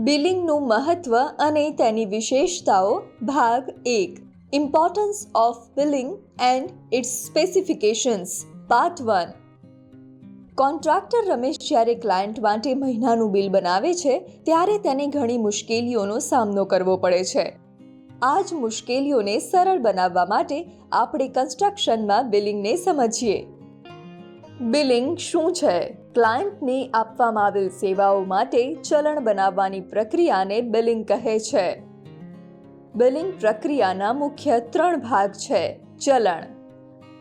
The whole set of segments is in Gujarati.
બિલિંગનું મહત્વ અને તેની વિશેષતાઓ ભાગ 1 importance of billing and its specifications part 1 contractor Ramesh જ્યારે ક્લાયન્ટ માટે મહિનાનું બિલ બનાવે છે ત્યારે તેને ઘણી મુશ્કેલીઓનો સામનો કરવો પડે છે. આ જ મુશ્કેલીઓને સરળ બનાવવા માટે આપણે કન્સ્ટ્રક્શનમાં બિલિંગને સમજીએ. બિલિંગ શું છે? ક્લાયન્ટને આપવામાં આવેલ સેવાઓ માટે ચલણ બનાવવાની પ્રક્રિયાને બિલિંગ કહે છે. બિલિંગ પ્રક્રિયાના મુખ્ય 3 ભાગ છે. ચલણ: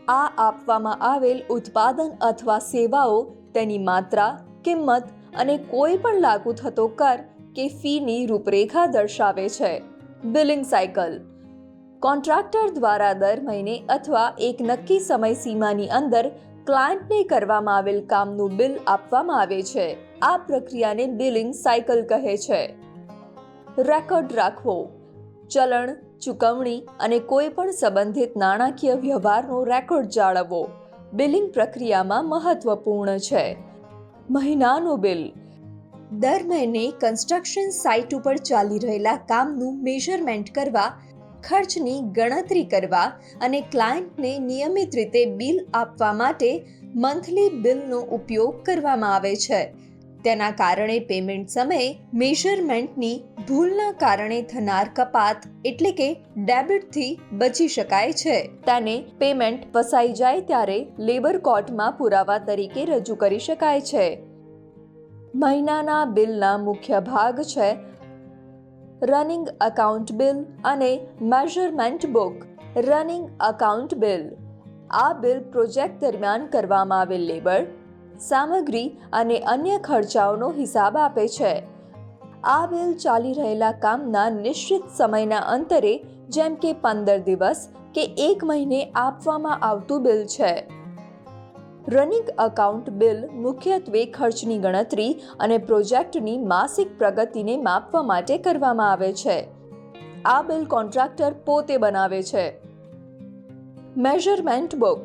આ આપવામાં આવેલ ઉત્પાદન અથવા સેવાઓ, તેની માત્રા, કિંમત અને કોઈ પણ લાગુ થતો કર કે ફીની રૂપરેખા દર્શાવે છે. બિલિંગ સાયકલ: કોન્ટ્રાક્ટર દ્વારા દર મહિને અથવા એક નક્કી સમય સીમાની અંદર ક્લાયન્ટને કરવામાં આવેલ કામનું બિલ આપવામાં આવે છે. આ પ્રક્રિયાને બિલિંગ સાયકલ કહે છે. રેકોર્ડ રાખવો: ચલણ, ચૂકવણી અને કોઈ પણ સંબંધિત નાણાકીય વ્યવહારનો રેકોર્ડ જાળવવો બિલિંગ પ્રક્રિયામાં મહત્વપૂર્ણ છે. મહિનાનું બિલ: દર મહિને કન્સ્ટ્રક્શન સાઇટ ઉપર ચાલી રહેલા કામનું મેઝરમેન્ટ કરવા, ખર્ચની ગણતરી કરવા અને ક્લાયન્ટને નિયમિત રીતે બિલ આપવા માટે મંથલી બિલનો ઉપયોગ કરવામાં આવે છે. તેના કારણે પેમેન્ટ સમયે મેઝરમેન્ટની ભૂલના કારણે થનાર કપાત એટલે કે ડેબિટથી બચી શકાય છે. તેને પેમેન્ટ ફસાઈ જાય ત્યારે લેબર કોર્ટમાં પુરાવા તરીકે રજૂ કરી શકાય છે. મહિનાના બિલના મુખ્ય ભાગ છે રનિંગ અકાઉન્ટ બિલ અને measurement book. Running account bill: આ બિલ પ્રોજેક્ટ દરમિયાન કરવામાં આવેલ લેબર, સામગ્રી અને અન્ય ખર્ચાઓનો હિસાબ આપે છે. આ બિલ ચાલી રહેલા કામના નિશ્ચિત સમયના અંતરે જેમ કે 15 દિવસ કે 1 મહિને આપવામાં આવતું બિલ છે. રનિંગ અકાઉન્ટ બિલ મુખ્યત્વે ખર્ચની ગણતરી અને પ્રોજેક્ટની માસિક પ્રગતિને માપવા માટે કરવામાં આવે છે. આ બિલ કોન્ટ્રાક્ટર પોતે બનાવે છે. મેઝરમેન્ટ બુક: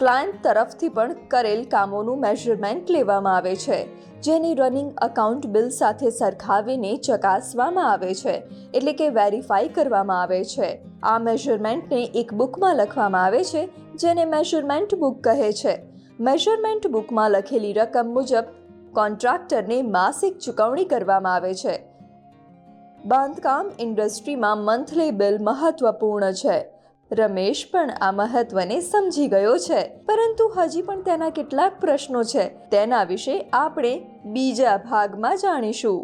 ક્લાયન્ટ તરફથી પણ કરેલ કામોનું મેઝરમેન્ટ લેવામાં આવે છે, જેને રનિંગ અકાઉન્ટ બિલ સાથે સરખાવીને ચકાસવામાં આવે છે, એટલે કે વેરીફાઈ કરવામાં આવે છે. આ મેઝરમેન્ટને એક બુકમાં લખવામાં આવે છે, જેને મેઝરમેન્ટ બુક કહે છે. મેઝરમેન્ટ બુકમાં લખેલી રકમ મુજબ કોન્ટ્રાક્ટરને માસિક ચૂકવણી કરવામાં આવે છે. બાંધકામ ઇન્ડસ્ટ્રીમાં મંથલી બિલ મહત્વપૂર્ણ છે. રમેશ પણ આ મહત્વને સમજી ગયો છે, પરંતુ હજી પણ તેના કેટલાક પ્રશ્નો છે. તેના વિશે આપણે બીજા ભાગમાં જાણીશું.